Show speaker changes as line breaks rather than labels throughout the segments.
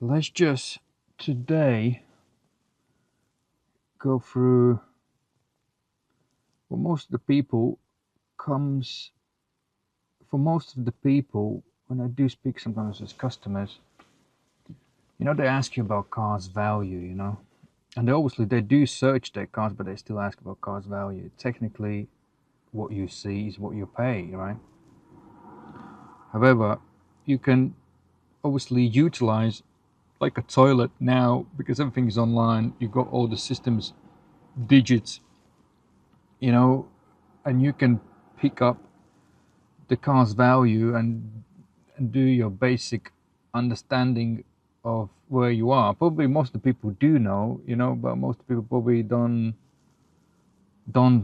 Let's just today go through what most of the people comes for most of the people when I do speak sometimes as customers, they ask you about cars value, and obviously they do search their cars, but they still ask about cars value. Technically, what you see is what you pay, right? However, you can obviously utilize like a toilet now because everything is online. You've got all the systems digits, you know, and you can pick up the car's value and do your basic understanding of where you are. Probably most of the people do know, but most people probably don't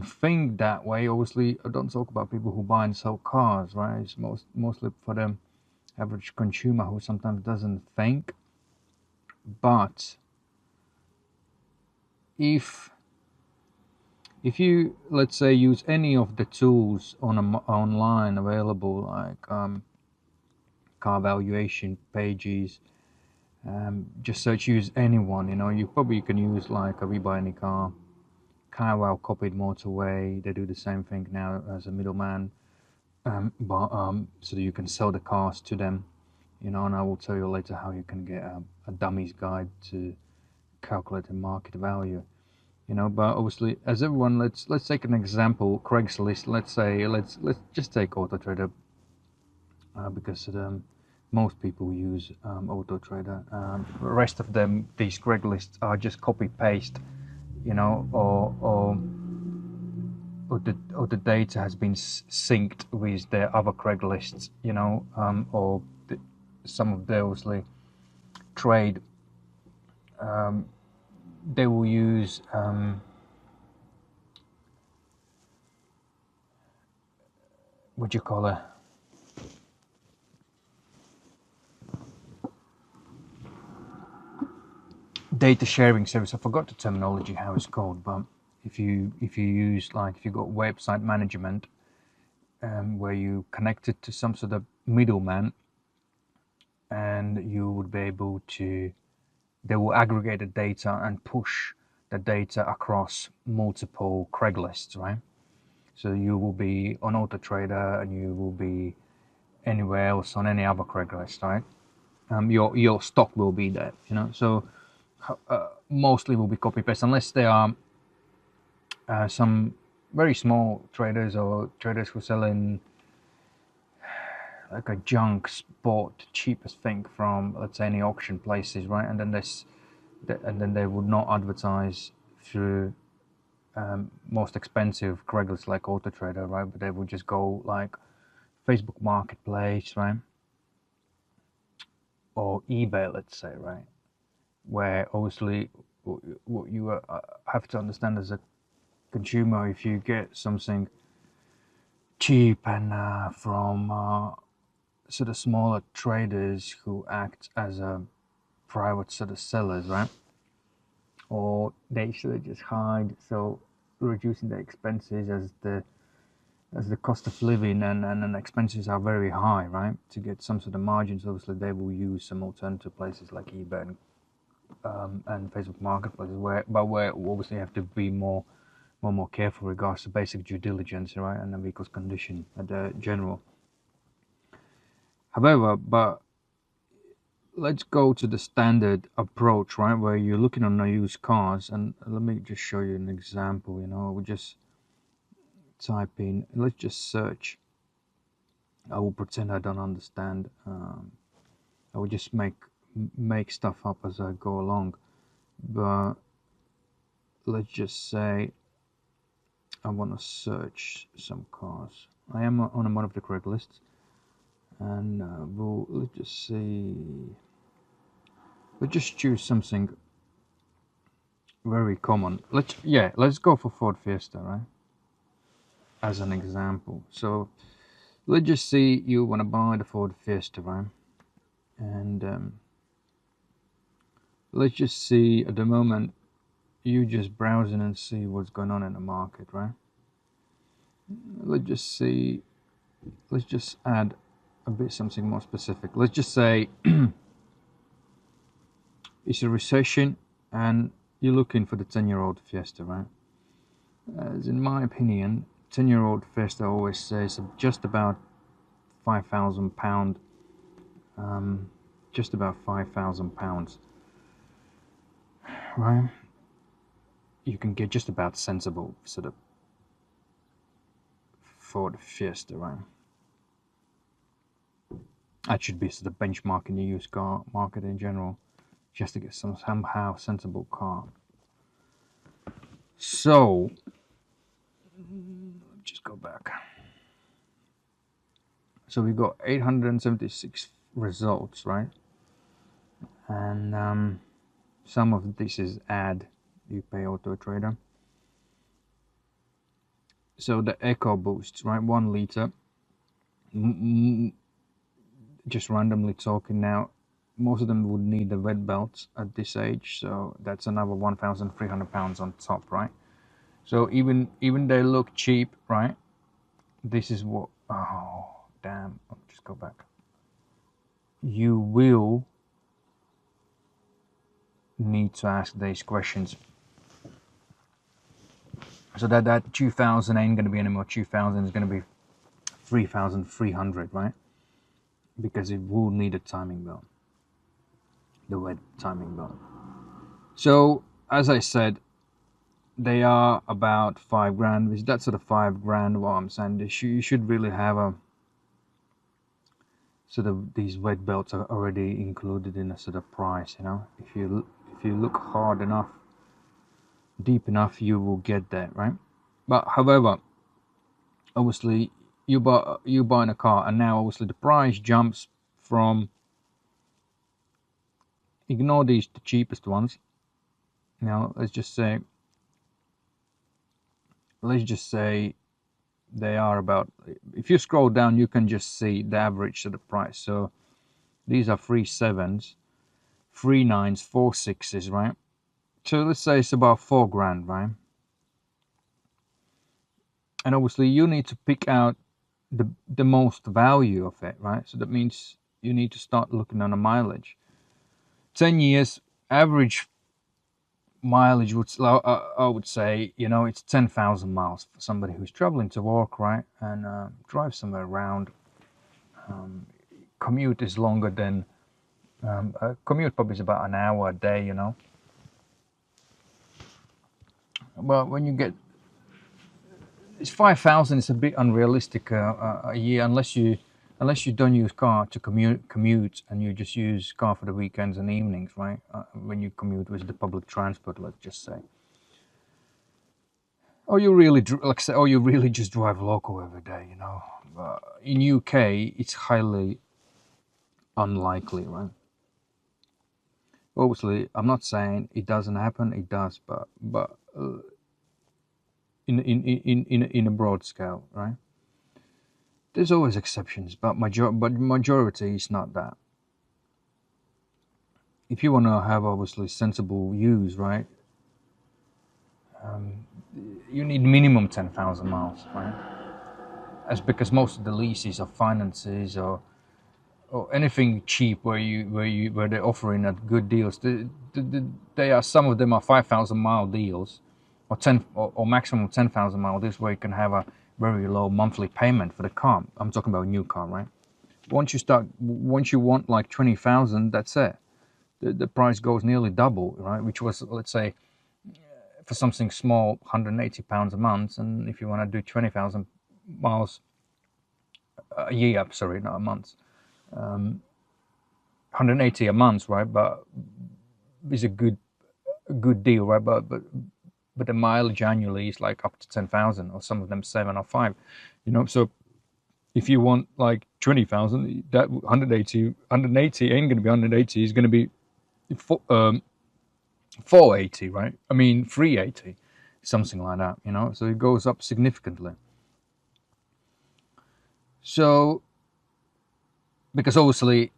think that way. Obviously, I don't talk about people who buy and sell cars, right? It's mostly for the average consumer who sometimes doesn't think. But if you, let's say, use any of the tools online available, like car valuation pages, just search use anyone, you probably can use like a We Buy Any Car. Carwow copied Motorway. They do the same thing now as a middleman, so that you can sell the cars to them, and I will tell you later how you can get a dummy's guide to calculate the market value. But obviously, as everyone, let's take an example. Craigslist. Let's just take Auto Trader, because most people use Auto Trader. The rest of them, these Craigslists are just copy paste, or the data has been synced with their other Craigslists, or some of the obviously trade. They will use. What do you call it? Data sharing service. I forgot the terminology how it's called, but if you use, like, if you got website management, where you connect it to some sort of middleman, and you would be able to, they will aggregate the data and push the data across multiple Craigslists, right? So you will be on Auto Trader and you will be anywhere else on any other Craigslist, right? Your stock will be there, So mostly will be copy paste unless there are some very small traders or traders who sell in like a junk spot cheapest thing from, let's say, any auction places, right? And then they would not advertise through most expensive Craigslist like Auto Trader, right? But they would just go like Facebook Marketplace, right? Or eBay, let's say, right? Where obviously what you have to understand as a consumer, if you get something cheap and from sort of smaller traders who act as a private sort of sellers, right? Or they sort of just hide, so reducing the expenses as the cost of living and expenses are very high, right? To get some sort of margins, obviously they will use some alternative places like eBay and Facebook Marketplaces, where obviously you have to be more careful regards to basic due diligence, right, and the vehicle's condition at the general. However, but let's go to the standard approach, right, where you're looking on the used cars, and let me just show you an example. We just type in, let's just search. I will pretend I don't understand. I will just make stuff up as I go along. But let's just say I want to search some cars. I am on one of the Craigslist, and let's just see. Let's just choose something very common. Let's go for Ford Fiesta, right? As an example. So let's just see you want to buy the Ford Fiesta, right? And let's just see at the moment you just browsing and see what's going on in the market, right? Let's just see. Let's just add a bit something more specific. Let's just say it's a recession, and you're looking for the 10-year-old Fiesta, right? As in my opinion, 10-year-old Fiesta always says just about £5,000, just about £5,000, right? You can get just about sensible sort of Ford Fiesta, right? That should be sort of benchmark in the used car market in general, just to get somehow sensible car. So, just go back. So we got 876 results, right? And some of this is ad you pay Auto Trader. So the Eco Boost, right? 1 liter. Just randomly talking now. Most of them would need the wet belts at this age, so that's another £1,300 on top, right? So even they look cheap, right? This is what. Oh damn! I'll just go back. You will need to ask these questions. So that 2,000 ain't going to be anymore. 2,000 is going to be 3,300, right? Because it will need a timing belt, the wet timing belt. So as I said, they are about £5,000. That's sort of £5,000. What I'm saying, you should really have a sort of, these wet belts are already included in a sort of price. You know, if you look hard enough, deep enough, you will get that, right? But however, obviously you buying a car, and now obviously the price jumps from, ignore these, the cheapest ones. Now let's just say they are about, if you scroll down you can just see the average of the price. So these are 3.7s, 3.9s, 4.6s, right? So let's say it's about £4,000, right? And obviously you need to pick out the most value of it, right? So that means you need to start looking on a mileage. 10 years average mileage would, I would say, you know, it's 10,000 miles for somebody who's traveling to work, right? And drive somewhere around. Commute is longer than commute probably is about an hour a day, you know. Well, when you get, it's 5,000, it's a bit unrealistic a year, unless you don't use car to commute and you just use car for the weekends and evenings, right? When you commute with the public transport, let's just say. Or you really, like say, or you really just drive local every day, you know. In UK, it's highly unlikely, right? Obviously, I'm not saying it doesn't happen. It does, but in a broad scale, right? There's always exceptions, but majority is not that. If you want to have obviously sensible use, right? You need minimum 10,000 miles, right? That's because most of the leases or finances or anything cheap where they're offering at good deals, they are, some of them are 5,000 mile deals, or 10 or maximum 10,000 mile deals where you can have a very low monthly payment for the car. I'm talking about a new car, right? Once you want like 20,000, that's it. The price goes nearly double, right? Which was, let's say, for something small, £180 a month, and if you want to do 20,000 miles a year, sorry, not a month, 180 a month, right? But it's a good deal, right? But the mileage annually is like up to 10,000, or some of them 7 or 5, you know. So if you want like 20,000, that 180 ain't going to be 180. It's going to be 480, right? I mean 380, something like that, you know. So it goes up significantly. So because obviously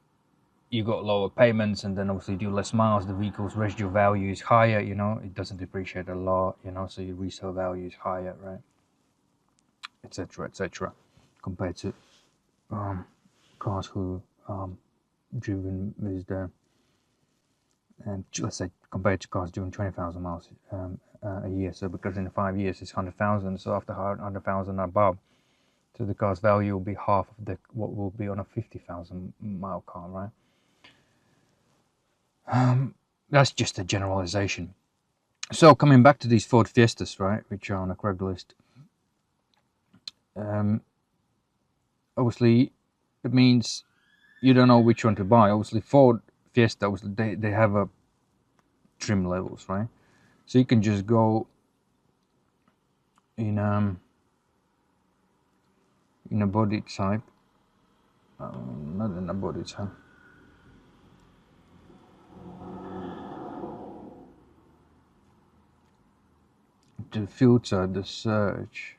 you got lower payments, and then obviously do less miles, the vehicle's residual value is higher, you know, it doesn't depreciate a lot, you know, so your resale value is higher, right? Etc., compared to cars who driven with the and let's say compared to cars doing 20,000 miles a year. So because in 5 years it's 100,000, so after 100,000 above, so the car's value will be half of the what will be on a 50,000 mile car, right? That's just a generalization. So coming back to these Ford Fiestas, right, which are on a Craigslist, obviously it means you don't know which one to buy. Obviously Ford Fiesta, obviously they have a trim levels, right? So you can just go in a body type, not in a body type. To filter the search.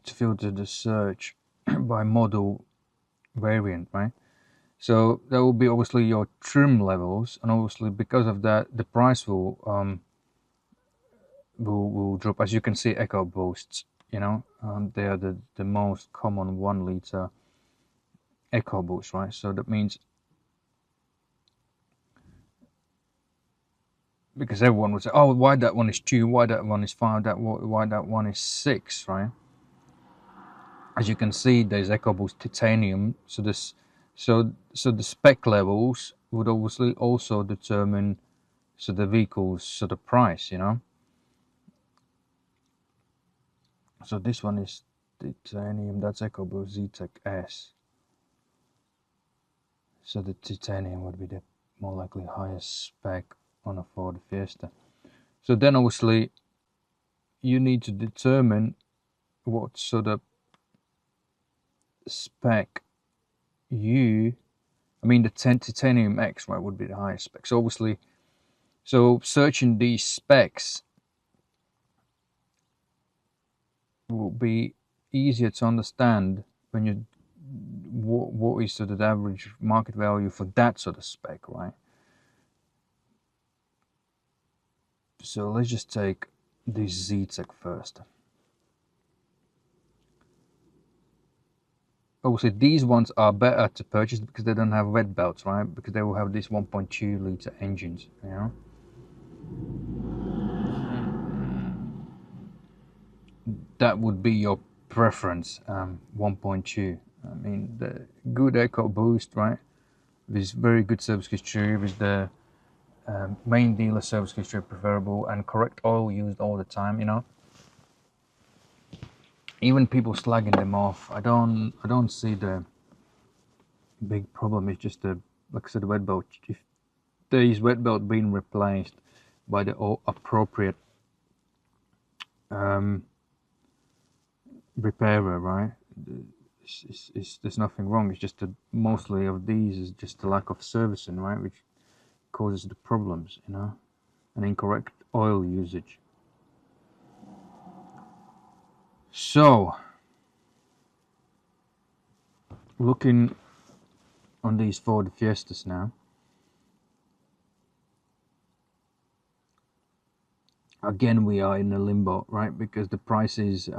To filter the search by model variant, right? So that will be obviously your trim levels, and obviously because of that, the price will drop. As you can see, EcoBoosts, they are the most common 1 liter EcoBoost, right? So that means, because everyone would say, oh, why that one is 2, why that one is 5, why that one is 6, right? As you can see, there's EcoBoost titanium, so this so the spec levels would obviously also determine the vehicle's sort of price, So this one is titanium, that's EcoBoost Z-Tech S. So the titanium would be the more likely highest spec on a Ford Fiesta. So then obviously you need to determine what sort of spec the titanium X, right, would be the highest spec. So obviously, searching these specs will be easier to understand when you what is sort of the average market value for that sort of spec, right? So let's just take this Z-Tech first. Obviously these ones are better to purchase because they don't have wet belts, right? Because they will have these 1.2 liter engines, that would be your preference. 1.2. I mean, the good EcoBoost, right? With very good service history, with the main dealer service history preferable, and correct oil used all the time. Even people slagging them off, I don't see the big problem. It's just like I said, the wet belt. If these wet belt being replaced by the appropriate repairer, right? There's nothing wrong. It's just that mostly of these is just the lack of servicing, right, which causes the problems, and incorrect oil usage. So, looking on these Ford Fiestas now, again we are in a limbo, right? Because the price is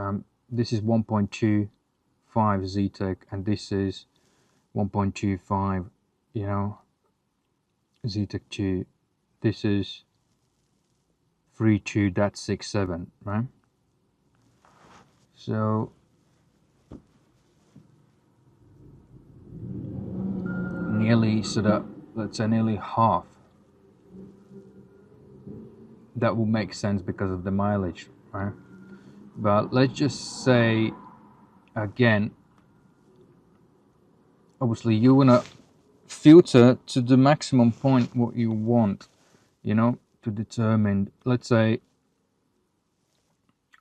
this is 1.25 Z-Tech, and this is 1.25, Z-Tech 2. This is 3.2.67, right? So nearly let's say nearly half. That will make sense because of the mileage, right? But let's just say again, obviously you want to filter to the maximum point what you want, to determine, let's say,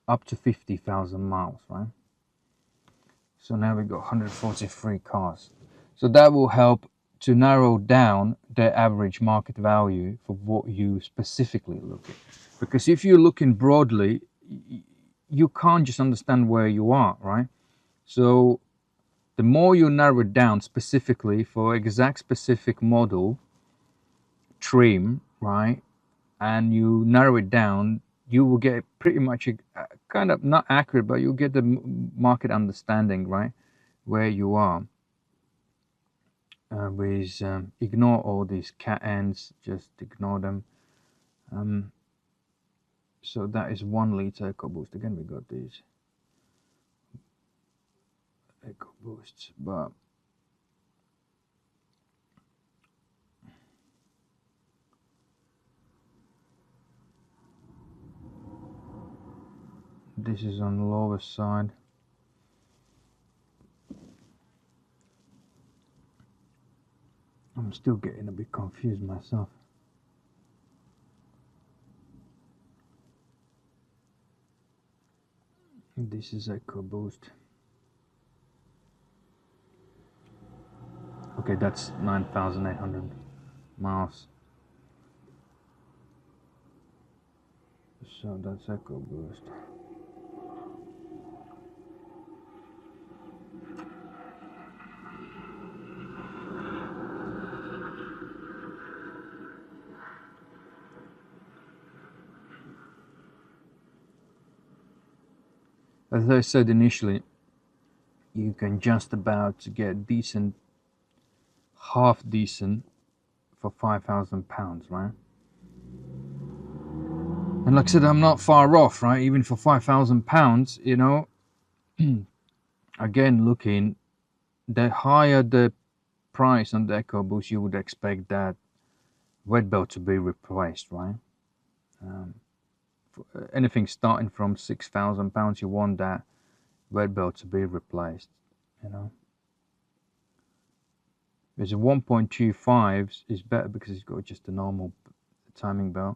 up to 50,000 miles, right? So now we've got 143 cars. So that will help to narrow down the average market value for what you specifically look at. Because if you're looking broadly, you can't just understand where you are, right? So the more you narrow it down specifically for exact specific model, trim, right, and you narrow it down you will get pretty much a kind of not accurate, but you'll get the market understanding, right, where you are. With ignore all these cat ends, just ignore them. Um, so that is 1 liter EcoBoost. Again, we got these EcoBoosts, but this is on the lower side. I'm still getting a bit confused myself. This is EcoBoost. Okay, that's 9,800 miles. So that's EcoBoost. As I said initially, you can just about get decent, half decent for £5,000, right? And like I said, I'm not far off, right? Even for £5,000, you know, again, looking, the higher the price on the EcoBoost, you would expect that wet belt to be replaced, right? Um, Anything starting from £6,000, you want that wet belt to be replaced, you know. There's a 1.25 is better because it's got just a normal timing belt,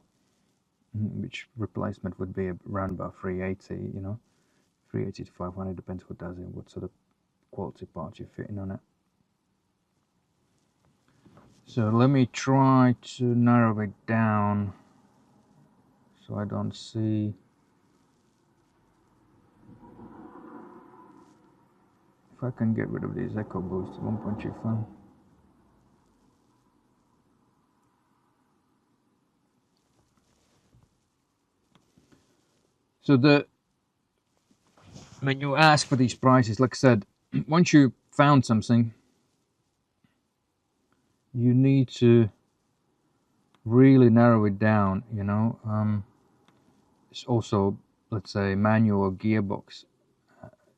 which replacement would be around about 380, you know, 380 to 500, depends what does it, what sort of quality parts you're fitting on it. So let me try to narrow it down so I don't see. If I can get rid of these EcoBoost 1.25. So when you ask for these prices, like I said, once you found something, you need to really narrow it down, you know. It's also, let's say, manual or gearbox,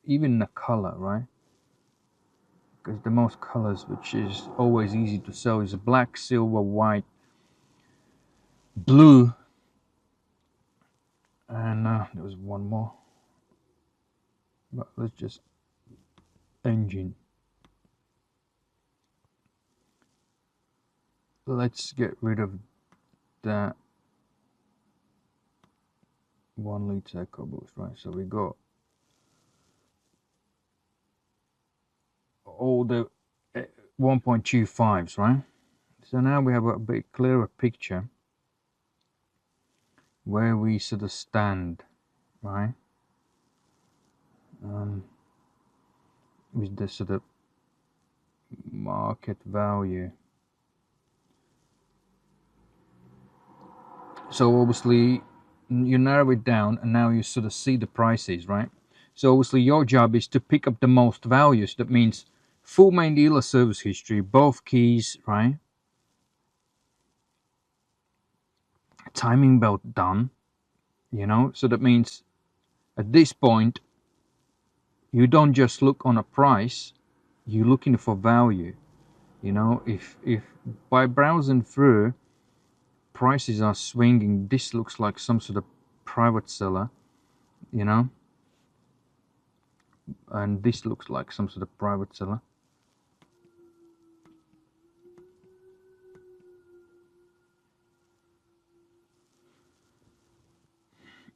even the color, right? Because the most colors, which is always easy to sell, is black, silver, white, blue, and there was one more, but let's just engine. Let's get rid of that 1 liter EcoBoost, right? So we got all the 1.25s, right? So now we have a bit clearer picture where we sort of stand, right? With the sort of market value. So obviously you narrow it down and now you sort of see the prices, right? So obviously your job is to pick up the most values. That means full main dealer service history, both keys, right? Timing belt done, you know. So that means at this point you don't just look on a price, you're looking for value, you know. If by browsing through prices are swinging, this looks like some sort of private seller, you know, and this looks like some sort of private seller.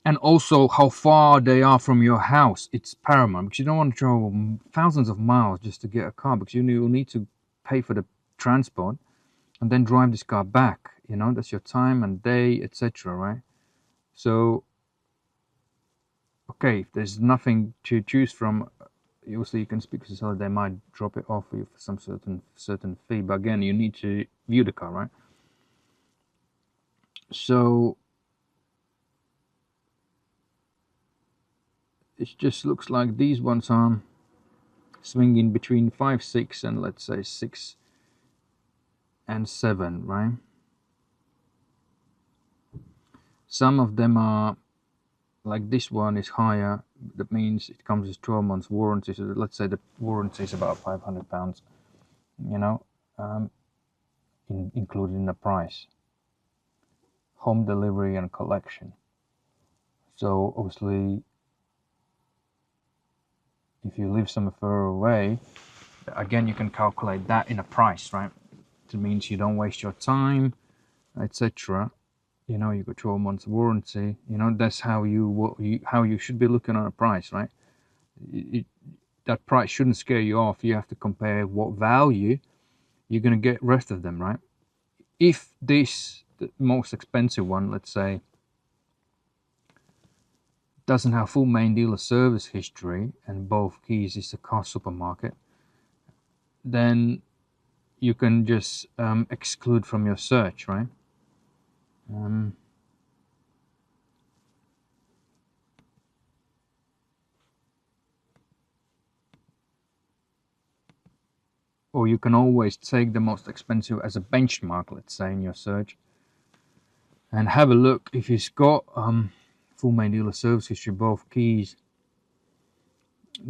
And also how far they are from your house, it's paramount, because you don't want to travel thousands of miles just to get a car, because you will need to pay for the transport and then drive this car back, you know. That's your time and day, etc., right? So okay, if there's nothing to choose from, obviously you can speak to the seller, they might drop it off for you for some certain fee, but again, you need to view the car, right? So it just looks like these ones are swinging between 5, 6 and let's say 6 and 7, right? Some of them are like this one is higher. That means it comes with 12 months warranty. So let's say the warranty is about £500, you know, included in the price. Home delivery and collection. So obviously, if you live somewhere far away, again, you can calculate that in a price, right? It means you don't waste your time, etc. You know, you got 12 months warranty. You know, that's how you should be looking at a price, right? That price shouldn't scare you off. You have to compare what value you're going to get rest of them, right? If this, the most expensive one, let's say, doesn't have full main dealer service history and both keys is a car supermarket, then you can just exclude from your search, right? Or you can always take the most expensive as a benchmark, let's say, in your search, and have a look if it's got full main dealer service history, both keys.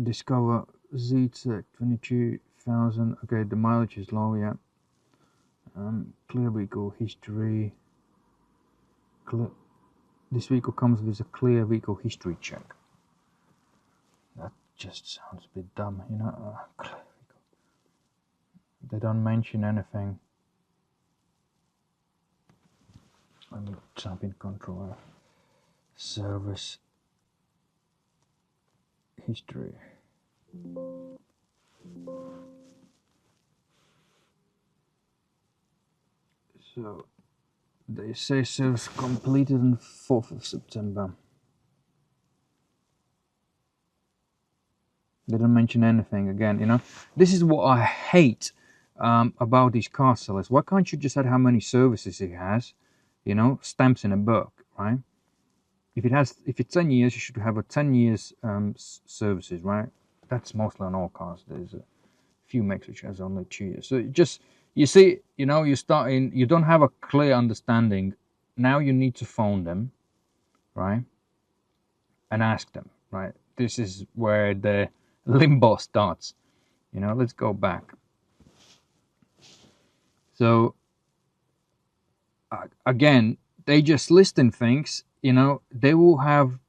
Discover Z-Tech 22,000. Okay, the mileage is low, yeah. Clear vehicle history. This vehicle comes with a clear vehicle history check. That just sounds a bit dumb, you know. They don't mention anything. Let me jump in control. Service history. So they say service completed on 4th of September. They don't mention anything again, you know. This is what I hate about these car sellers. Why can't you just add how many services it has, you know, stamps in a book, right? If it's 10 years, you should have a 10 years services, right? That's mostly on all cars. There's a few makes which has only 2 years. So you see, you know, you don't have a clear understanding. Now you need to phone them, right? And ask them, right? This is where the limbo starts. You know, let's go back. So again, they just listing things, you know. They will have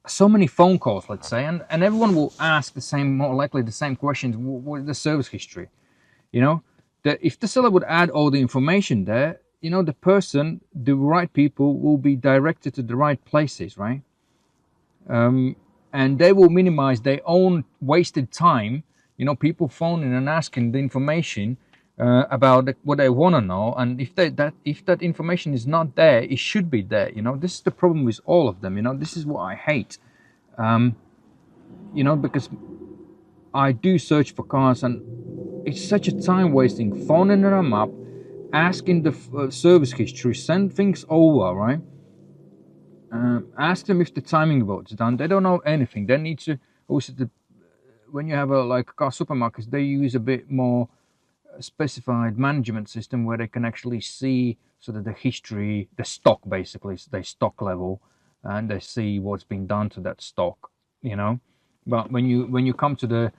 so many phone calls, let's say, and everyone will ask more likely the same questions. What is the service history? You know, that if the seller would add all the information there, you know, the right people will be directed to the right places, right? And they will minimize their own wasted time. You know, people phoning and asking the information about what they want to know, and if that information is not there, it should be there. You know, this is the problem with all of them. You know, this is what I hate. You know, because I do search for cars, and it's such a time wasting phoning them up, asking the service history, send things over, right? Ask them if the timing vote is done. They don't know anything. They need to also when you have a car supermarkets, they use a bit more specified management system where they can actually see sort of the history, the stock, basically, their stock level, and they see what's been done to that stock, you know. But when you come to the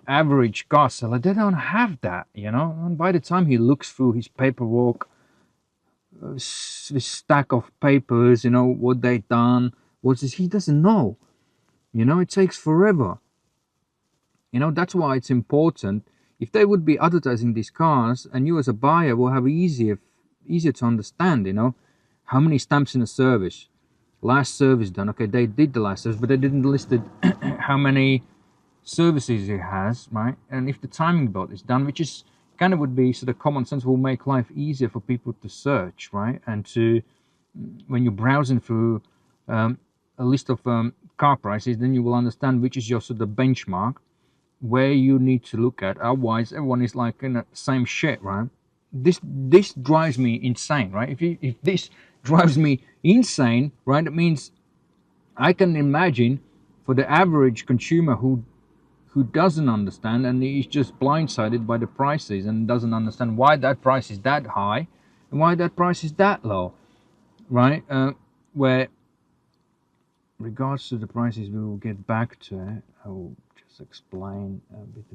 average car seller, they don't have that, you know. And by the time he looks through his paperwork, this stack of papers, you know, what they done, he doesn't know, you know. It takes forever, you know. That's why it's important. If they would be advertising these cars, and you as a buyer will have easier to understand, you know, how many stamps in a service, last service done. Okay, they did the last service, but they didn't list it how many services it has, right? And if the timing belt is done, which is kind of would be sort of common sense, will make life easier for people to search, right? And to, when you're browsing through a list of car prices, then you will understand which is your sort of benchmark, where you need to look at. Otherwise, everyone is like in the same shit, right? This drives me insane, right? If this drives me insane, right, it means I can imagine for the average consumer who doesn't understand and he's just blindsided by the prices and doesn't understand why that price is that high and why that price is that low, right? Where regards to the prices, we will get back to it. I will just explain a bit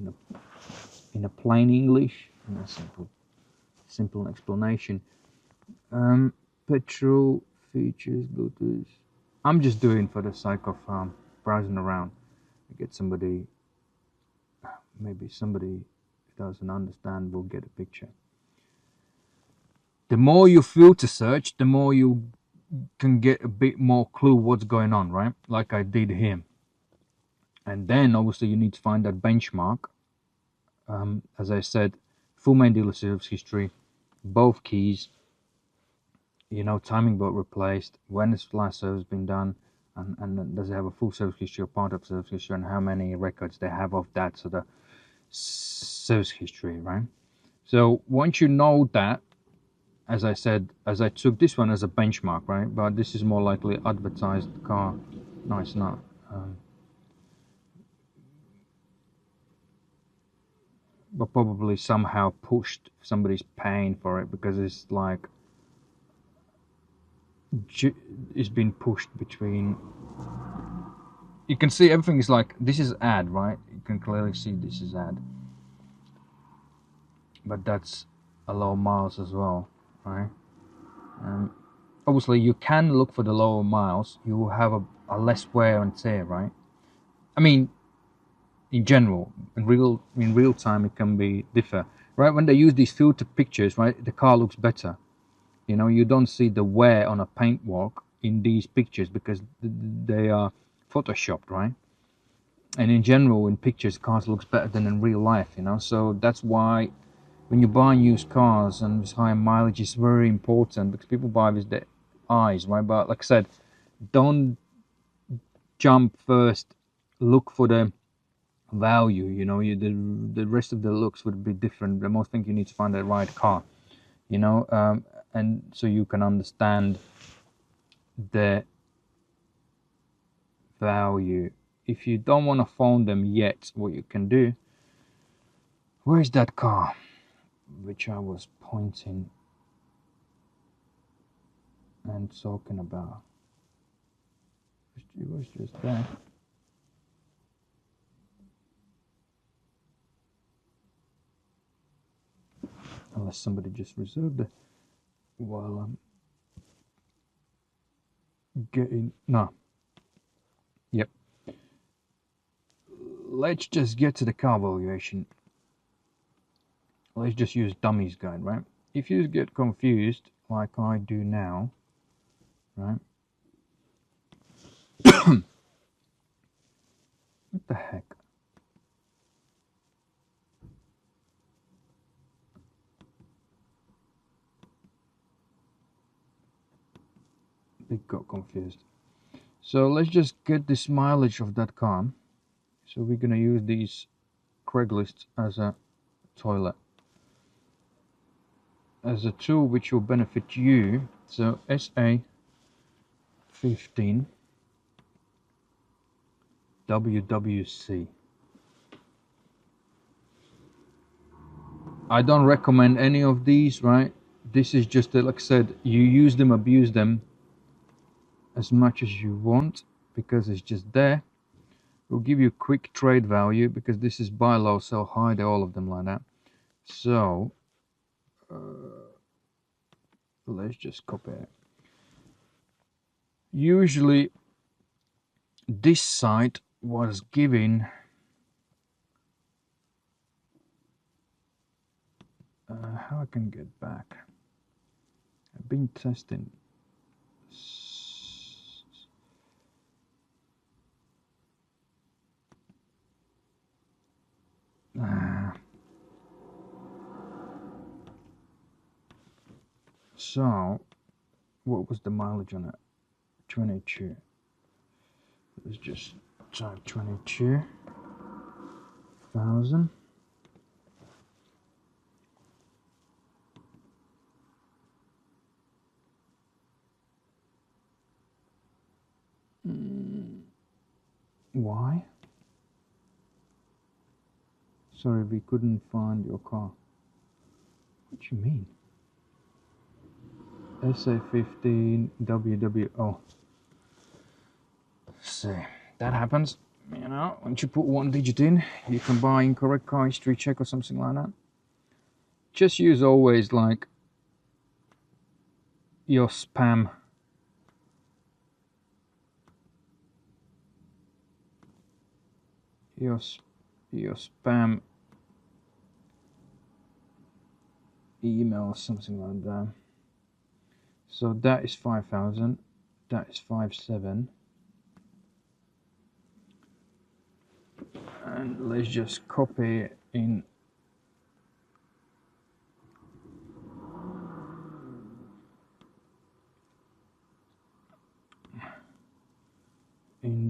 in a plain English, in a simple explanation. Petrol features, Bluetooth. I'm just doing for the sake of browsing around. Get somebody, maybe somebody who doesn't understand will get a picture. The more you filter search, the more you can get a bit more clue what's going on, right? Like I did here. And then obviously you need to find that benchmark. As I said, full main dealer service history, both keys, timing belt replaced, when has last service been done, and does it have a full service history or part of service history, and how many records they have of that, so the service history, right? So once you know that, as I said, as I took this one as a benchmark, right? But this is more likely advertised car. No, it's not. But probably somehow pushed, somebody's paying for it because it's like it's been pushed between. You can see everything is like, this is ad, right? You can clearly see this is ad, but that's a low miles as well, right? Obviously you can look for the lower miles, you will have a less wear and tear, right? I mean, in general, in real time it can be differ, right? When they use these filter pictures, right, the car looks better. You don't see the wear on a paint walk in these pictures because they are photoshopped, right? And in general, in pictures, cars looks better than in real life, so that's why when you buy used cars and this high mileage is very important, because people buy with their eyes, right? But like I said, don't jump first, look for the value. The rest of the looks would be different. The most thing you need to find the right car, and so you can understand the value. If you don't want to phone them yet, what you can do, where's that car which I was pointing and talking about? It was just there. Unless somebody just reserved it while I'm getting. No. Yep. Let's just get to the car valuation. Let's just use Dummies Guide, right? If you get confused, like I do now, right? What the heck? It got confused. So let's just get this mileage of that car. So we're gonna use these Craigslist as a toilet, as a tool which will benefit you. So SA15 WWC. I don't recommend any of these, right? This is just like I said, you use them, abuse them as much as you want because it's just there. We'll give you quick trade value because this is buy low, sell high. They're all of them like that. So let's just copy it. Usually this site was giving how I can get back. I've been testing. So what was the mileage on it? 22. Let's just type 22,000. Why? Sorry, we couldn't find your car. What do you mean? SA15 WW. Oh, see, that happens. You know, once you put one digit in, you can buy incorrect car history check or something like that. Just use always like your spam. Your spam email or something like that. So that is 5,000. That is 57. And let's just copy in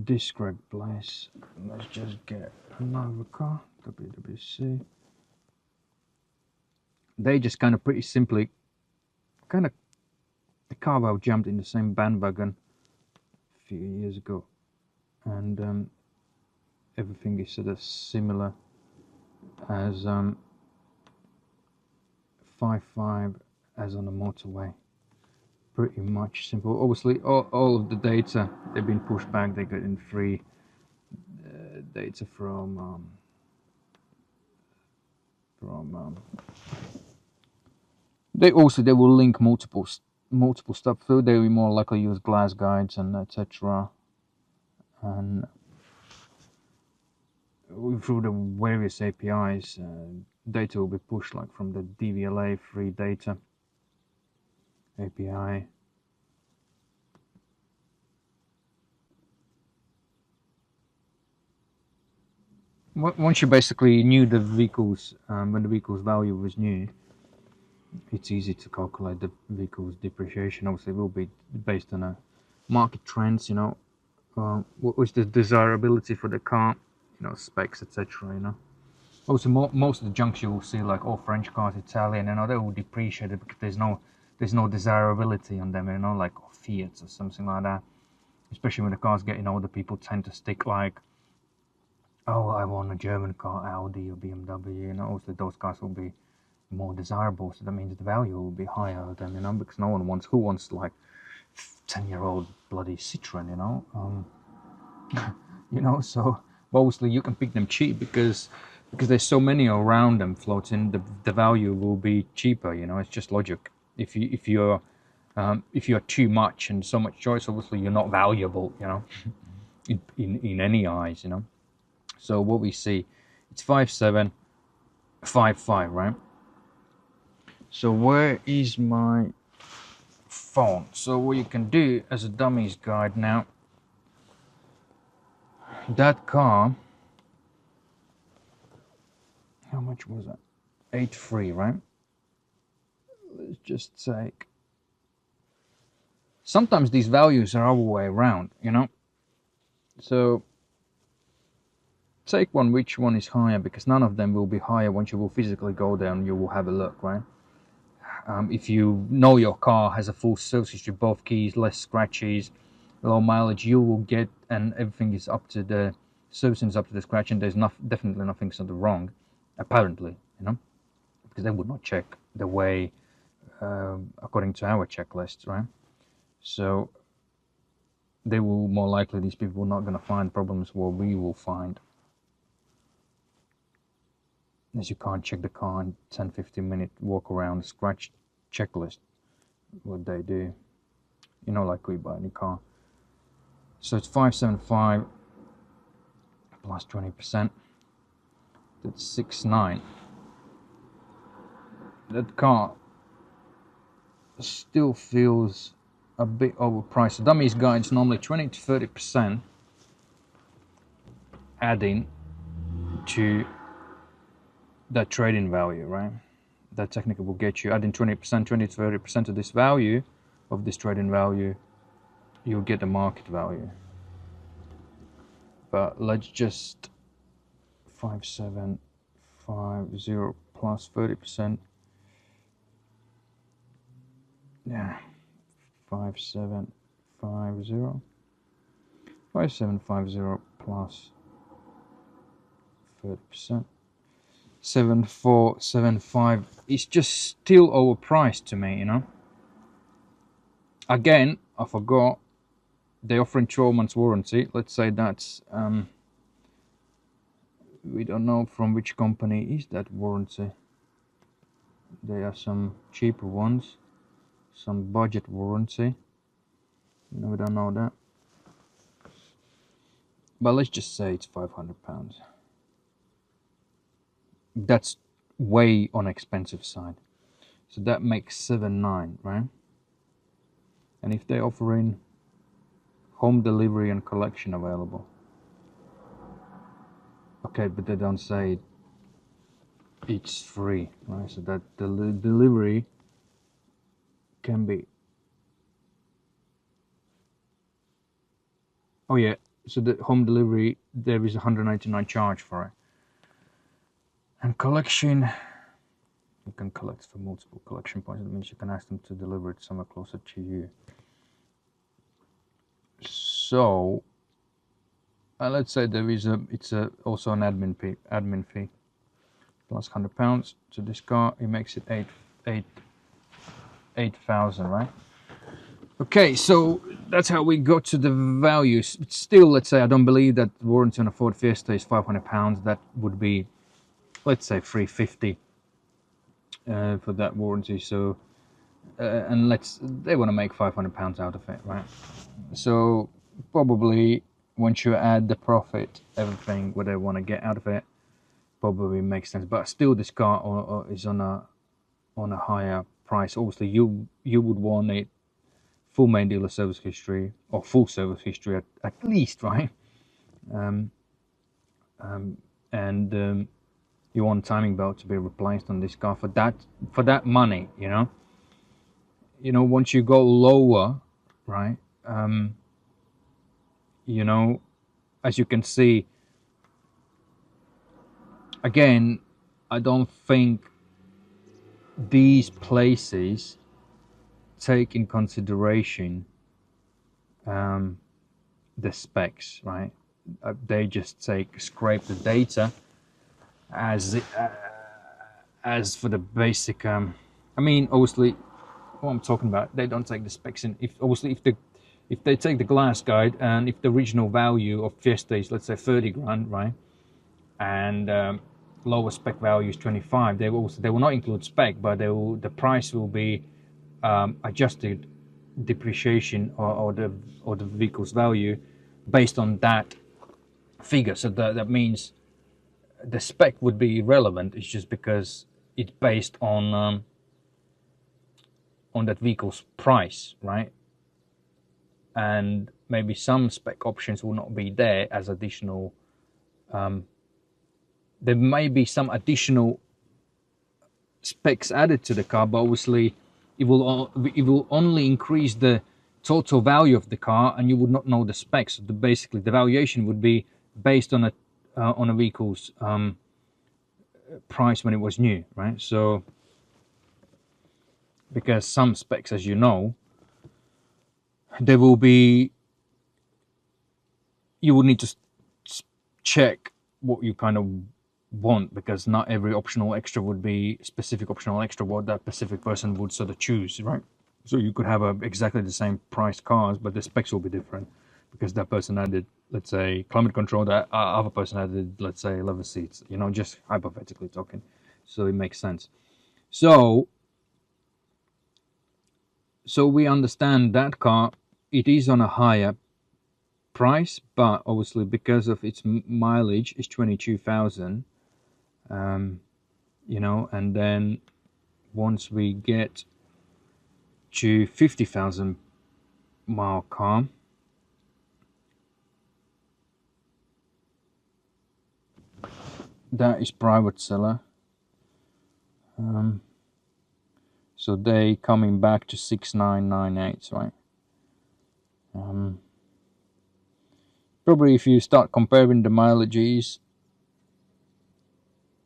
this correct place. Let's just get another car, WWC. They just kind of pretty simply kind of the Carvel jumped in the same bandwagon a few years ago, and everything is sort of similar as 5.5 as on the motorway. Pretty much simple. Obviously, all of the data they've been pushed back. They got in free data from they will link multiple stuff through. They will more likely use glass guides and etc. And through the various APIs, data will be pushed like from the DVLA free data API. Once you basically knew the vehicles, when the vehicle's value was new, it's easy to calculate the vehicle's depreciation. Obviously, it will be based on market trends, you know, what was the desirability for the car, you know, specs, etc. You know, also most of the junks you will see, like all French cars, Italian, you know, they will depreciate it because there's no desirability on them, you know, like Fiat or something like that. Especially when the cars getting older, people tend to stick like, oh, I want a German car, Audi or BMW, you know. Also, those cars will be more desirable, so that means the value will be higher than, you know, because no one wants, who wants like 10-year-old bloody Citroen, you know. You know, so obviously you can pick them cheap because there's so many around them floating. The value will be cheaper, you know. It's just logic. If you're too much and so much choice, obviously you're not valuable, you know, in any eyes, you know. So what we see, it's 5.7, 5.5, right? So where is my phone? So what you can do as a dummies guide now, that car, how much was that? 8.3, right? Let's just take, sometimes these values are all the way around, you know. So take one, which one is higher, because none of them will be higher once you will physically go there and you will have a look, right? If you know your car has a full service history, both keys, less scratches, low mileage, you will get, and everything is up to the servicing is up to the scratch, and there's definitely nothing sort of wrong, apparently, you know, because they would not check the way according to our checklist, right? So they will more likely, these people are not going to find problems where we will find, as you can't check the car in 10-15 minute walk around scratch checklist, what they do, you know, like we buy any car. So it's 575 plus 20%, that's 6.9. That car still feels a bit overpriced. The dummies guide's normally 20 to 30% adding to that trading value, right? That technically will get you adding 20%, 20 to 30% of this value, of this trading value, you'll get the market value. But let's just 5750 plus 30%. Yeah, 5750 5750 plus 30%. 7475 is just still overpriced to me, you know. Again, I forgot they're offering 12 months warranty. Let's say that's we don't know from which company is that warranty. There are some cheaper ones, some budget warranty. No, we don't know that. But let's just say it's £500. That's way on expensive side. So that makes 7.9, right? And if they're offering home delivery and collection available, okay, but they don't say it's free, right? So that the delivery can be. Oh yeah, so the home delivery there is 199 charge for it, and collection you can collect for multiple collection points. That means you can ask them to deliver it somewhere closer to you. So let's say there is also an admin fee plus £100 to this car. It makes it 8,000, right? Okay, so that's how we got to the values. But still, let's say I don't believe that warranty on a Ford Fiesta is £500. That would be, let's say, £350 for that warranty. So and they want to make £500 out of it, right? So probably once you add the profit, everything what they want to get out of it, probably makes sense. But still, this car is on a higher price. Obviously, you would want it full main dealer service history or full service history at least, right? And you want timing belt to be replaced on this car for that money, you know. Once you go lower, right? As you can see, again, I don't think these places take in consideration the specs, right? They just scrape the data as for the basic. I mean, obviously, what I'm talking about, they don't take the specs in. If they take the glass guide, and if the original value of Fiesta is, let's say, 30 grand, right, and lower spec value is 25, they will not include spec, but the price will be adjusted depreciation or the vehicle's value based on that figure. So that means the spec would be irrelevant. It's just because it's based on that vehicle's price, right? And maybe some spec options will not be there as additional. There may be some additional specs added to the car, but obviously it will only increase the total value of the car, and you would not know the specs. So basically, the valuation would be based on a vehicle's price when it was new, right? So because some specs, as you know, there will be, you would need to check what you kind of want, because not every optional extra would be specific optional extra what that specific person would sort of choose, right? So you could have exactly the same priced cars, but the specs will be different because that person added, let's say, climate control, that other person added, let's say, leather seats, just hypothetically talking. So it makes sense. So we understand that car, it is on a higher price, but obviously because of its mileage is 22,000, and then once we get to 50,000 mile car, that is private seller. So they coming back to 6,998, right? Probably if you start comparing the mileages,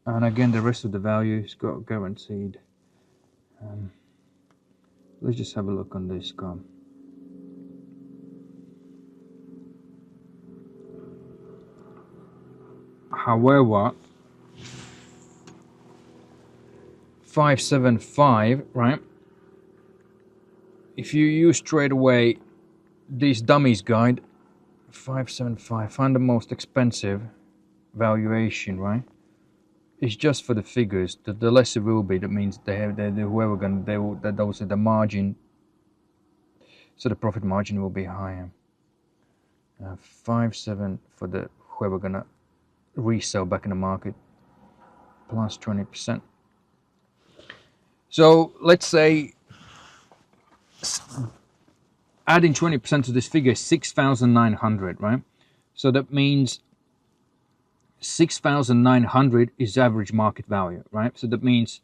and again the rest of the value is got guaranteed. Let's just have a look on this car. However, 575, right? If you use straight away this dummies guide, 575, find the most expensive valuation, right? It's just for the figures. The less it will be, that means whoever gonna they will that those are the margin, so the profit margin will be higher. 5.7 for the whoever gonna resell back in the market, plus 20%. So let's say adding 20% to this figure is 6,900, right? So that means 6,900 is average market value, right? So that means,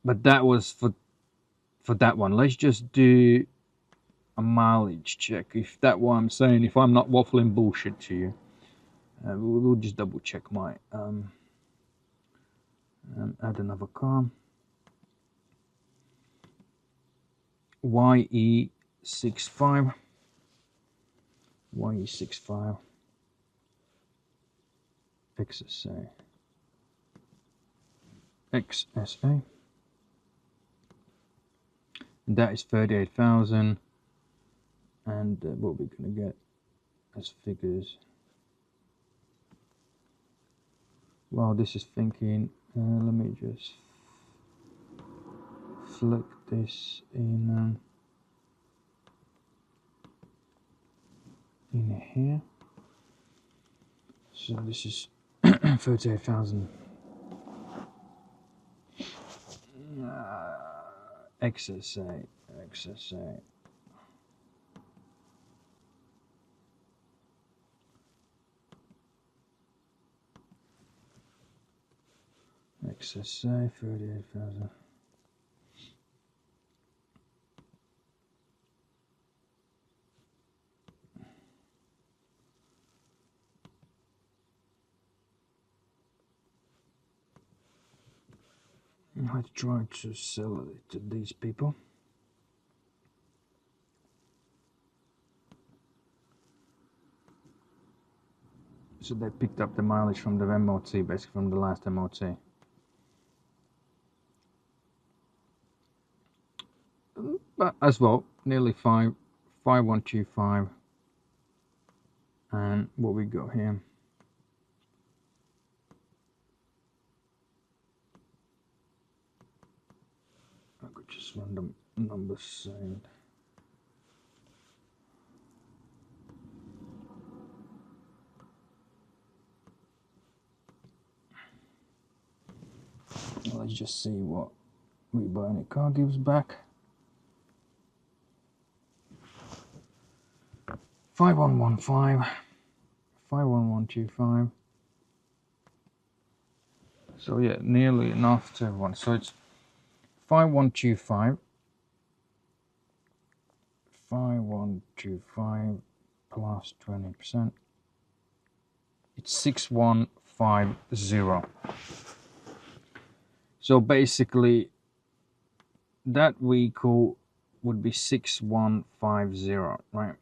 but that was for that one. Let's just do a mileage check. If that what I'm saying, if I'm not waffling bullshit to you, we'll just double check my add another car. YE65 XSA and that is 38,000, and what we're gonna get as figures, well, this is thinking, let me just flick this in here. So this is 38,000 XSA XSA XSA 38,000. Let's try to sell it to these people. So they picked up the mileage from the MOT, basically from the last MOT. But as well, nearly 5125. And what we got here, I could just random numbers saved. Let's just see what We Buy Any Car gives back. 5115, 51125. So yeah, nearly enough to everyone. So it's 5125, 5125 plus 20%. It's 6150. So basically, that vehicle would be 6150, right?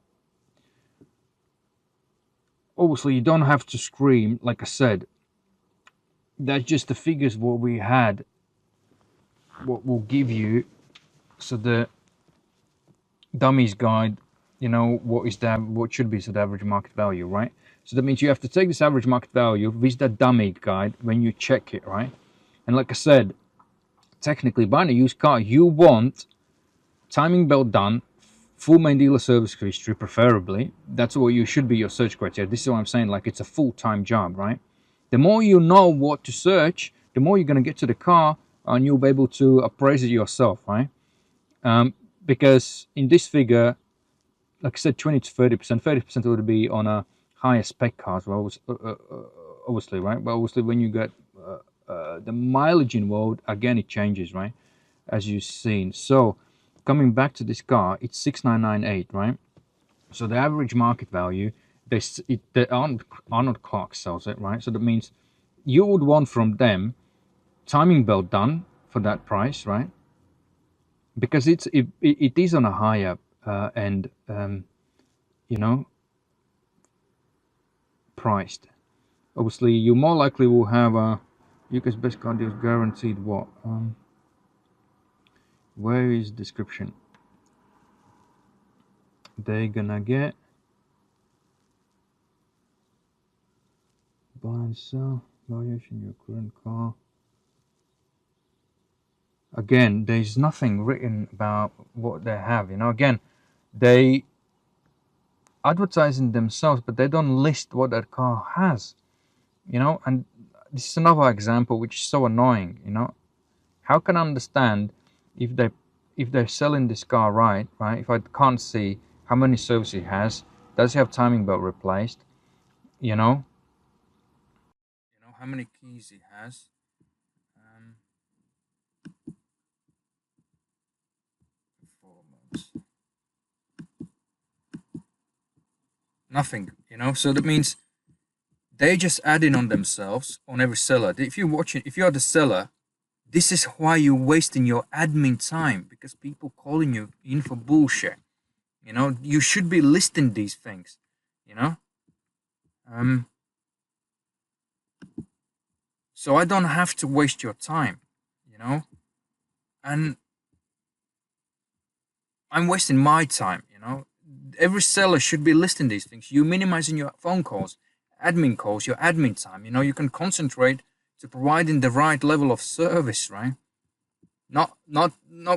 Obviously, you don't have to scream, like I said. That's just the figures what we had, what will give you. So the dummies guide, you know, what should be the average market value, right? So that means you have to take this average market value with that dummy guide when you check it, right? And like I said, technically buying a used car, you want timing belt done, full main dealer service history, preferably. That's what you should be your search criteria. This is what I'm saying, like it's a full-time job, right? The more you know what to search, the more you're going to get to the car and you'll be able to appraise it yourself, right? Because in this figure, like I said, 20 to 30%, 30% would be on a higher spec cars, well, obviously, right? But obviously when you get the mileage involved, again, it changes, right? As you've seen. So coming back to this car, it's 6998, right? So the average market value, Arnold Clark sells it, right? So that means you would want from them timing belt done for that price, right? Because it is on a higher end, you know, priced. Obviously, you more likely will have a UK's best car deals guaranteed what? Where is description? They're gonna get buy and sell valuation your current car. Again, there's nothing written about what they have. Again, they advertising themselves, but they don't list what that car has. And this is another example which is so annoying. How can I understand if they're selling this car right, if I can't see how many services it has, does it have timing belt replaced, you know how many keys it has, um 4 months, nothing, so that means they just adding on themselves on every seller. If you're the seller, this is why you're wasting your admin time, because people calling you in for bullshit. You should be listing these things, you know um so I don't have to waste your time, and I'm wasting my time. Every seller should be listing these things. You minimizing your phone calls, your admin time. You can concentrate to providing the right level of service, right? Not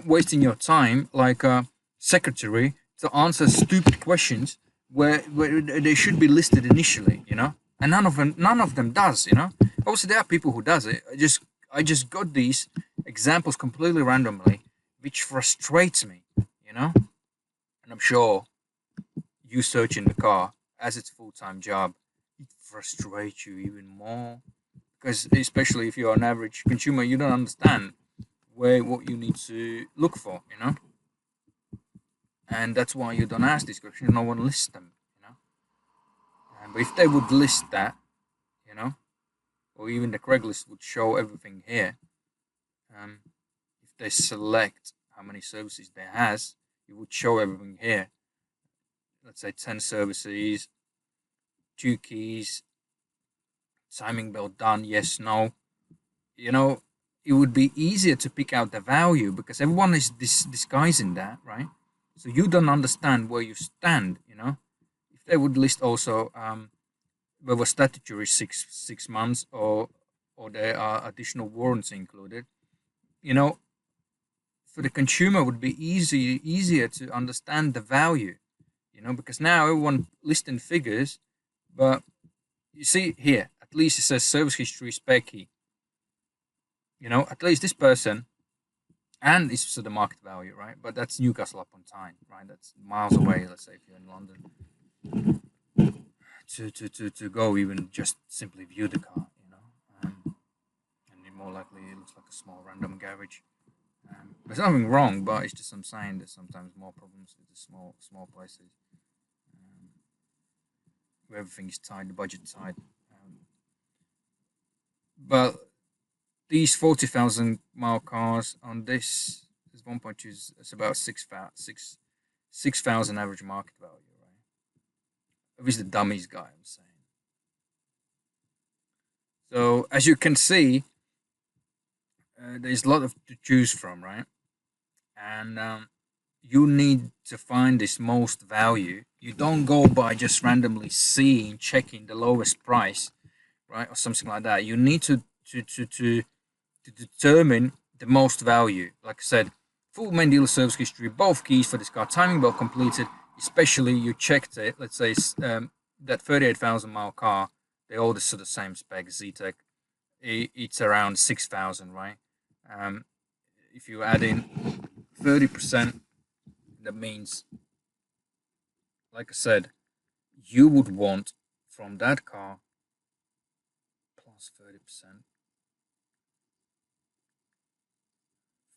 wasting your time like a secretary to answer stupid questions where they should be listed initially, and none of them does. Obviously there are people who does it. I just got these examples completely randomly, which frustrates me, and I'm sure you searching the car as its full-time job, it frustrates you even more, because especially if you're an average consumer, you don't understand what you need to look for, and that's why you don't ask these questions. No one lists them, but if they would list that, you know or even the Craigslist would show everything here. um, if they select how many services they has, it would show everything here. Let's say 10 services, 2 keys, timing belt done, yes, no. you know it would be easier to pick out the value, because everyone is disguising that, right? So you don't understand where you stand. If they would list also whether statutory six months, or there are additional warranty included, you know for the consumer would be easier to understand the value, because now everyone listing figures. But you see here, at least it says service history spare key. At least this person, and it's also the market value, right? But that's Newcastle upon Tyne, right? That's miles away. Let's say if you're in London, to go even just simply view the car, and more likely it looks like a small random garage. There's nothing wrong, but it's just I'm saying there's sometimes more problems with the small places, where everything is tight, the budget tight. But these 40,000 mile cars on this is 1.2. It's about 6,000 average market value, right? Obviously, the dummies guy, I'm saying. So as you can see, there's a lot to choose from, right? And you need to find this most value. You don't go by just randomly checking the lowest price, right, or something like that. You need to determine the most value. Like I said, full main dealer service history, both keys for this car, timing belt completed. Especially you checked it. Let's say that 38,000 mile car, they all the sort of same spec. Z-Tech, it's around 6,000, right? If you add in 30%, that means, like I said, you would want from that car plus 30%.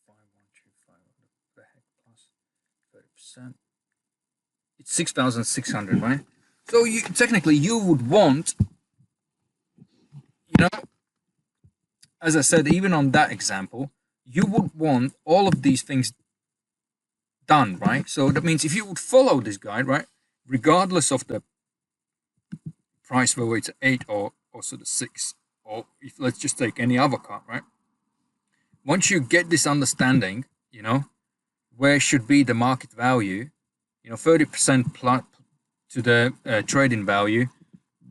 5125, what the heck, plus 30%. It's 6,600, right? So technically you would want, you know, as I said, even on that example, you would want all of these things done, right? So that means if you would follow this guide, right, regardless of the price, whether it's 8 or also the 6, or if let's just take any other car, right? Once you get this understanding, where should be the market value, 30% plus to the trading value,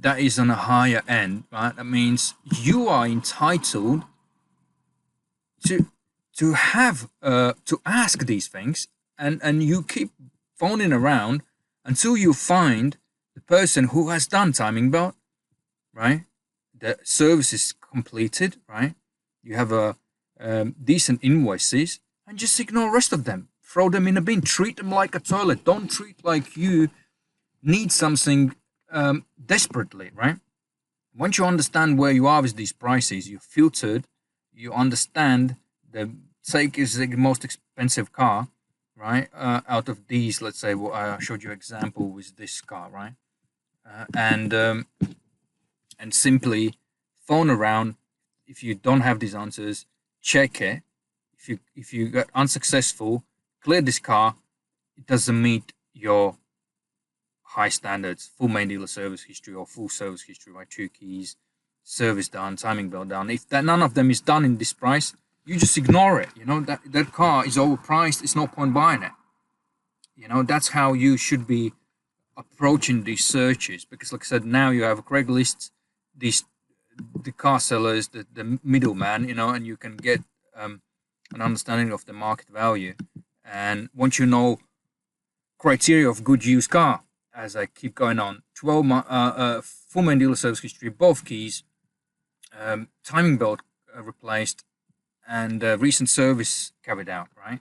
that is on a higher end, right? That means you are entitled to have to ask these things, and you keep phoning around until you find the person who has done timing belt, right? The service is completed, right? You have a decent invoices, and just ignore the rest of them. Throw them in a bin. Treat them like a toilet. Don't treat like you need something desperately, right? Once you understand where you are with these prices, you filtered, you understand the take is the most expensive car, right? Out of these, let's say, what I showed you example with this car, right? And simply phone around. If you don't have these answers, check it. If you got unsuccessful, clear this car. It doesn't meet your high standards, full main dealer service history or full service history, right? 2 keys, service done, timing belt done. If that none of them is done in this price, you just ignore it. That car is overpriced. It's no point buying it. That's how you should be approaching these searches, because like I said, now you have a Craigslist, the car sellers, the middleman, and you can get an understanding of the market value. And once you know criteria of good used car, as I keep going on, 12 full main dealer service history, both keys, timing belt replaced, and recent service carried out, right?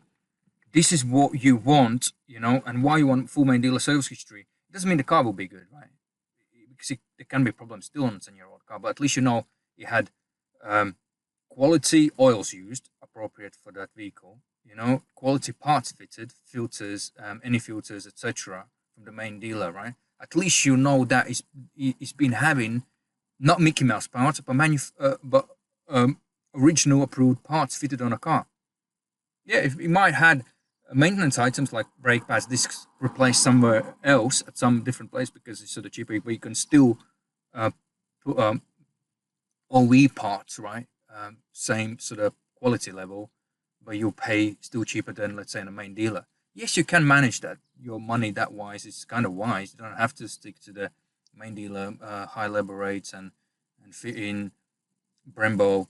This is what you want, and why you want full main dealer service history. It doesn't mean the car will be good, right? Because there can be problems still on a 10-year-old car, but at least it had quality oils used, appropriate for that vehicle, quality parts fitted, filters, any filters, etc., from the main dealer, right? At least that it's been having not Mickey Mouse parts, but original approved parts fitted on a car. Yeah, if it might had maintenance items like brake pads, discs replaced somewhere else at some different place because it's sort of cheaper, but you can still put OE parts, right? Same sort of quality level, but you'll pay still cheaper than, let's say, in a main dealer. Yes, you can manage that. Your money that wise is kind of wise. You don't have to stick to the main dealer high level rates and fit in Brembo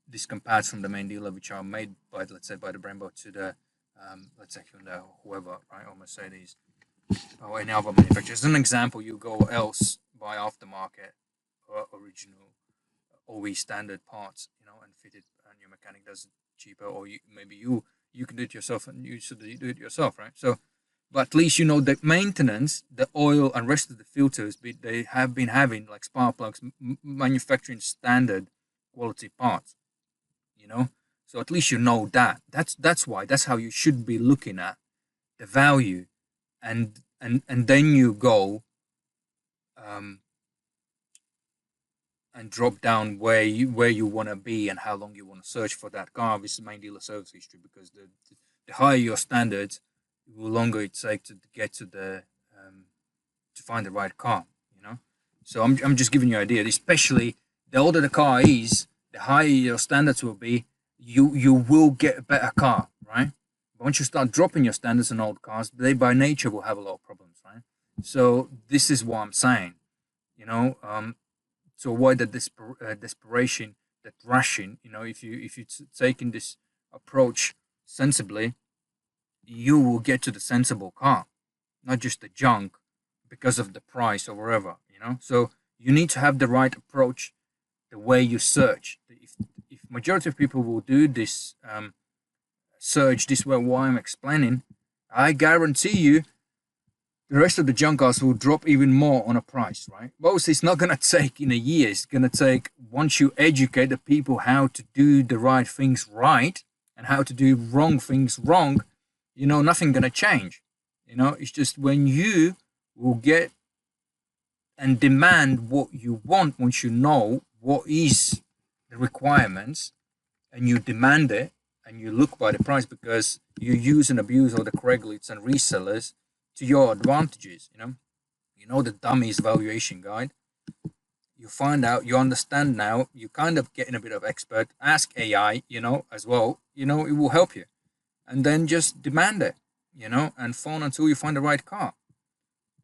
discount pads from the main dealer, which are made by, let's say, by the Brembo to the let's say Hyundai or whoever, right, or Mercedes or any other manufacturer. As an example, you go else buy aftermarket or original OE standard parts, and fit it, and your mechanic does it cheaper, or maybe you can do it yourself, and you should do it yourself, right? So, but at least the maintenance, the oil, and rest of the filters, they have been having like spark plugs, manufacturing standard quality parts, So at least that. That's how you should be looking at the value, and then you go and drop down where you want to be and how long you want to search for that car with main dealer service history, because the higher your standards, the longer it takes to get to the to find the right car. So I'm just giving you an idea. Especially the older the car is, the higher your standards will be. You will get a better car, right? But once you start dropping your standards on old cars, they by nature will have a lot of problems, right? So this is what I'm saying, to avoid the desperation, that rushing. If you taking this approach sensibly, you will get to the sensible car, not just the junk because of the price or whatever. So you need to have the right approach, the way you search. If majority of people will do this search this way, what I'm explaining, I guarantee you the rest of the junk cars will drop even more on a price, right? Most it's not going to take in a year. It's going to take, once you educate the people how to do the right things right and how to do wrong things wrong, nothing going to change. It's just when you will get and demand what you want, once you know what is the requirements, and you demand it, and you look by the price, because you use and abuse all the Craigslist and resellers to your advantages. The Dummies Valuation Guide.
You find out, you understand now, you kind of getting a bit of expert. Ask AI, as well. It will help you, and then just demand it, and phone until you find the right car.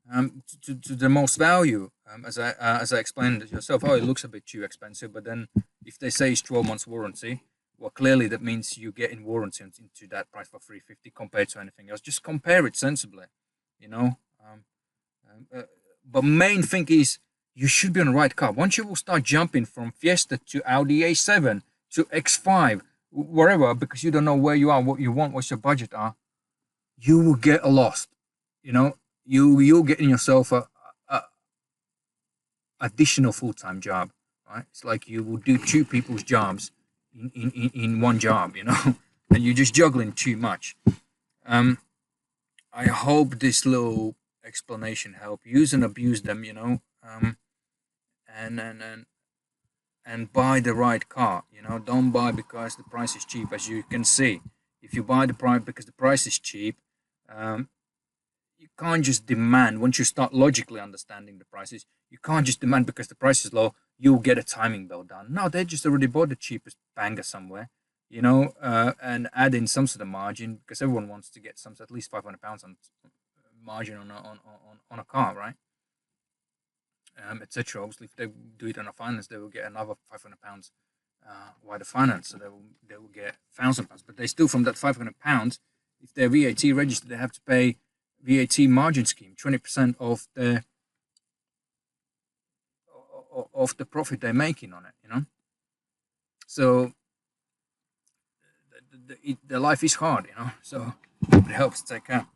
To the most value, as I explained it yourself. Oh, it looks a bit too expensive, but then if they say it's 12 months warranty, well, clearly that means you get in warranty into that price for 350 compared to anything else. Just compare it sensibly, you know. Um, uh, but main thing is you should be on the right car. Once you will start jumping from Fiesta to Audi A7 to X5, wherever, because you don't know where you are, what you want, what's your budget are, you will get lost. You know, you'll get in yourself a additional full time job, right? It's like you will do two people's jobs in one job, and you're just juggling too much. Um, I hope this little explanation help. Use and abuse them, and and buy the right car. Don't buy because the price is cheap. As you can see, if you buy the price because the price is cheap, um, you can't just demand. Once you start logically understanding the prices, you can't just demand because the price is low, you'll get a timing belt done. No, they just already bought the cheapest banger somewhere, and add in some sort of margin because everyone wants to get some at least £500 on margin on a car, right? Etc. Obviously, if they do it on a finance, they will get another £500 via the finance, so they will get £1,000. But they still, from that £500, if they're VAT registered, they have to pay VAT margin scheme, 20% of the profit they're making on it. So the life is hard, so it helps. Take care.